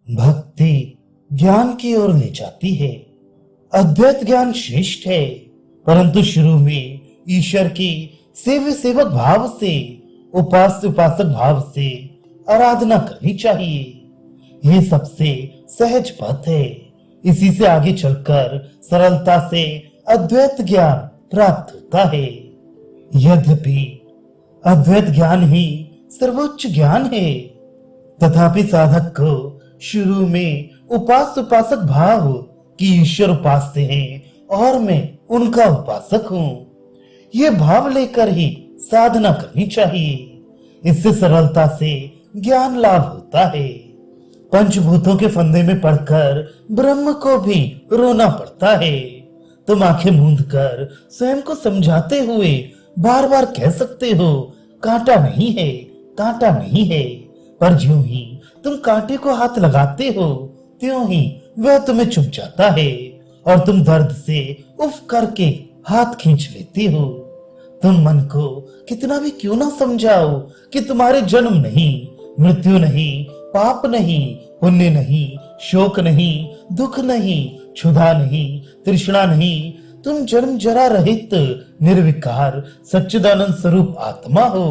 भक्ति ज्ञान की ओर ले जाती है। अद्वैत ज्ञान श्रेष्ठ है, परंतु शुरू में ईश्वर की सेव्य सेवक भाव से, उपास्य उपासक भाव से आराधना करनी चाहिए। ये सबसे सहज पथ है। इसी से आगे चलकर सरलता से अद्वैत ज्ञान प्राप्त होता है। यद्यपि अद्वैत ज्ञान ही सर्वोच्च ज्ञान है, तथापि साधक को शुरू में उपास्य उपासक भाव कि ईश्वर उपास्य है और मैं उनका उपासक हूँ, ये भाव लेकर ही साधना करनी चाहिए। इससे सरलता से ज्ञान लाभ होता है। पंचभूतों के फंदे में पड़कर ब्रह्म को भी रोना पड़ता है। तुम आंखें मूंद कर स्वयं को समझाते हुए बार बार कह सकते हो, कांटा नहीं है, कांटा नहीं है, पर ज्यों ही तुम कांटे को हाथ लगाते हो त्यों ही वह तुम्हें चुभ जाता है और तुम दर्द से उफ करके हाथ खींच लेते हो। तुम मन को कितना भी क्यों ना समझाओ कि तुम्हारे जन्म नहीं, मृत्यु नहीं, पाप नहीं, पुण्य नहीं, शोक नहीं, दुख नहीं, क्षुधा नहीं, तृष्णा नहीं, तुम जन्म जरा रहित निर्विकार सच्चिदानंद स्वरूप आत्मा हो।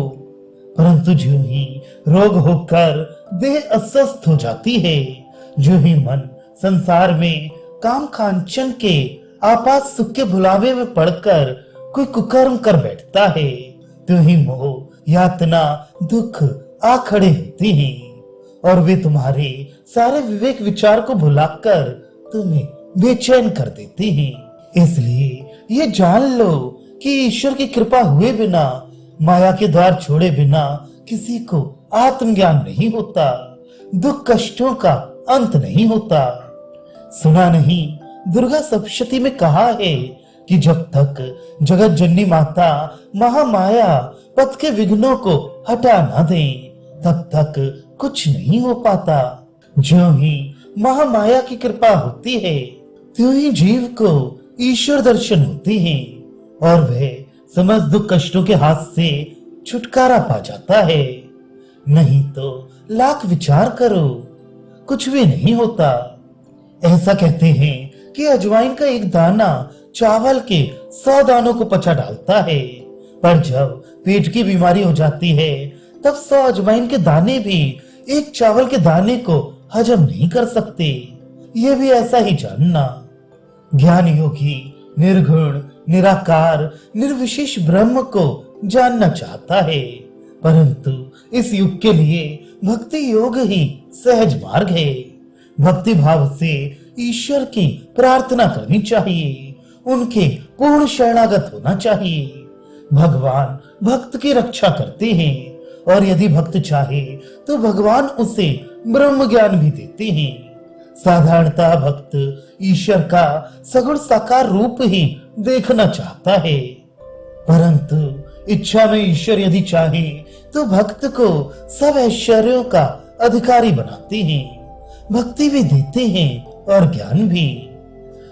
परंतु जो ही रोग होकर देह अस्वस्थ हो जाती है, जो ही मन संसार में काम कांचन के आपात सुख के भुलावे में पड़कर कोई कुकर्म कर बैठता है, तो ही मोह, यातना, दुख आ खड़े होते हैं और वे तुम्हारे सारे विवेक विचार को भुलाकर तुम्हें बेचैन कर देते हैं। इसलिए ये जान लो कि ईश्वर की कृपा हुए बिना, माया के द्वार छोड़े बिना किसी को आत्मज्ञान नहीं होता, दुख कष्टों का अंत नहीं होता। सुना नहीं, दुर्गा सप्तशती में कहा है कि जब तक जगत जननी माता महामाया पथ के विघ्नों को हटा न दे, तब तक कुछ नहीं हो पाता। जो ही महामाया की कृपा होती है, त्यों ही जीव को ईश्वर दर्शन होते हैं और वह समस्त दुख कष्टों के हाथ से छुटकारा पा जाता है। नहीं तो लाख विचार करो, कुछ भी नहीं होता। ऐसा कहते हैं कि अजवाइन का एक दाना चावल के 100 दानों को पचा डालता है, पर जब पेट की बीमारी हो जाती है तब 100 अजवाइन के दाने भी एक चावल के दाने को हजम नहीं कर सकते। ये भी ऐसा ही जानना। ज्ञान योगी निर्गुण, निराकार, निर्विशेष ब्रह्म को जानना चाहता है, परंतु इस युग के लिए भक्ति योग ही सहज मार्ग है। भक्ति भाव से ईश्वर की प्रार्थना करनी चाहिए, उनके पूर्ण शरणागत होना चाहिए। भगवान भक्त की रक्षा करते हैं और यदि भक्त चाहे तो भगवान उसे ब्रह्म ज्ञान भी देते हैं। साधारणतः भक्त ईश्वर का सगुण साकार रूप ही देखना चाहता है, परंतु इच्छा में ईश्वर यदि चाहे तो भक्त को सब ऐश्वर्यों का अधिकारी बनाते हैं, भक्ति भी देते हैं और ज्ञान भी।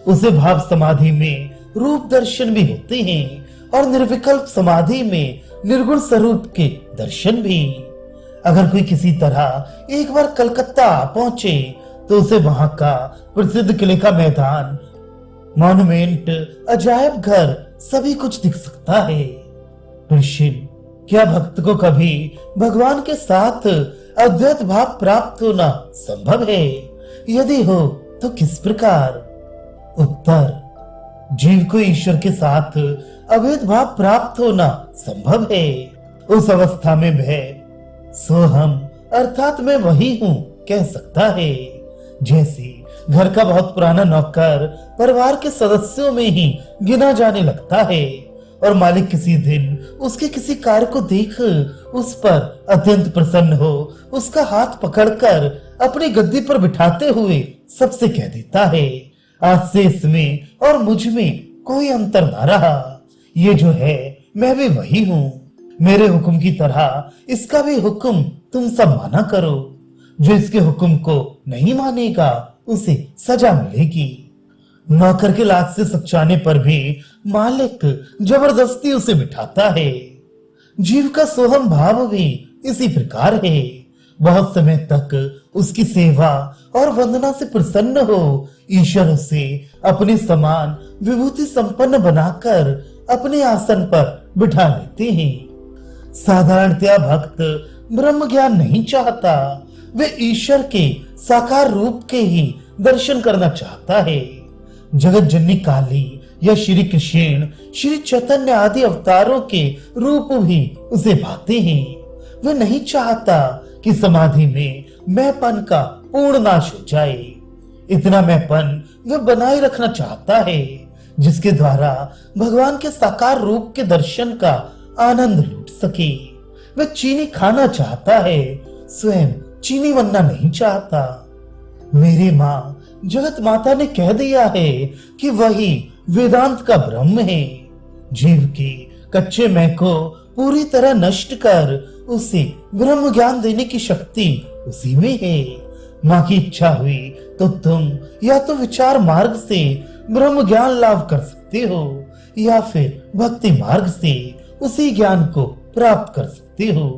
उसे भाव समाधि में रूप दर्शन भी होते हैं और निर्विकल्प समाधि में निर्गुण स्वरूप के दर्शन भी। अगर कोई किसी तरह एक बार कलकत्ता पहुंचे तो उसे वहां का प्रसिद्ध किले का मैदान, मॉन्यूमेंट, अजायब घर सभी कुछ दिख सकता है। ऋषि, क्या भक्त को कभी भगवान के साथ अद्वैत भाव प्राप्त होना संभव है? यदि हो तो किस प्रकार? उत्तर, जीव को ईश्वर के साथ अभेद भाव प्राप्त होना संभव है। उस अवस्था में वह सोहम अर्थात मैं वही हूँ कह सकता है। जैसे घर का बहुत पुराना नौकर परिवार के सदस्यों में ही गिना जाने लगता है और मालिक किसी दिन उसके किसी कार्य को देख उस पर अत्यंत प्रसन्न हो उसका हाथ पकड़कर अपनी गद्दी पर बिठाते हुए सबसे कह देता है, आज से इसमें और मुझ में कोई अंतर ना रहा। ये जो है मैं भी वही हूँ। मेरे हुक्म की तरह इसका भी हुक्म तुम सब माना करो। जो इसके हुक्म को नहीं मानेगा उसे सजा मिलेगी। नौकर के लात से सचाने पर भी मालिक जबरदस्ती उसे बिठाता है। जीव का सोहम भाव भी इसी प्रकार है। बहुत समय तक उसकी सेवा और वंदना से प्रसन्न हो ईश्वर उसे अपने समान विभूति संपन्न बनाकर अपने आसन पर बिठा लेते हैं। साधारणतया भक्त ब्रह्म ज्ञान नहीं चाहता, वे ईश्वर के साकार रूप के ही दर्शन करना चाहता है। जगत जननी काली या श्री कृष्ण, श्री चैतन्य आदि अवतारों के रूप भी उसे भाते हैं। वे नहीं चाहता कि समाधि में मैंपन का पूर्ण नाश हो जाए। इतना मैंपन वह बनाए रखना चाहता है जिसके द्वारा भगवान के साकार रूप के दर्शन का आनंद लूट सके। वह चीनी खाना चाहता है, स्वयं चीनी बनना नहीं चाहता। मेरी माँ जगत माता ने कह दिया है कि वही वेदांत का ब्रह्म है। जीव के कच्चे मैं को पूरी तरह नष्ट कर उसे ब्रह्म ज्ञान देने की शक्ति उसी में है। माँ की इच्छा हुई तो तुम या तो विचार मार्ग से ब्रह्म ज्ञान लाभ कर सकते हो या फिर भक्ति मार्ग से उसी ज्ञान को प्राप्त कर सकते हो।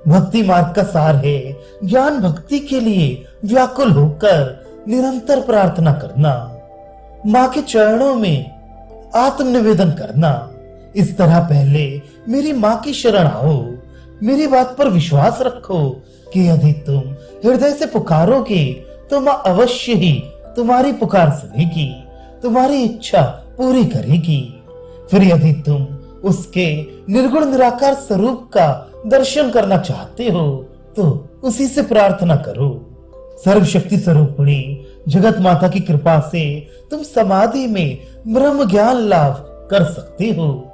भक्ति मार्ग का सार है ज्ञान भक्ति के लिए व्याकुल होकर निरंतर प्रार्थना करना, माँ के चरणों में आत्मनिवेदन करना। इस तरह पहले मेरी माँ की शरण आओ, मेरी बात पर विश्वास रखो कि यदि तुम हृदय से पुकारोगे तो माँ अवश्य ही तुम्हारी पुकार सुनेगी, तुम्हारी इच्छा पूरी करेगी। फिर यदि तुम उसके निर्गुण निराकार स्वरूप का दर्शन करना चाहते हो तो उसी से प्रार्थना करो। सर्वशक्ति स्वरूपिणी जगत माता की कृपा से तुम समाधि में ब्रह्म ज्ञान लाभ कर सकते हो।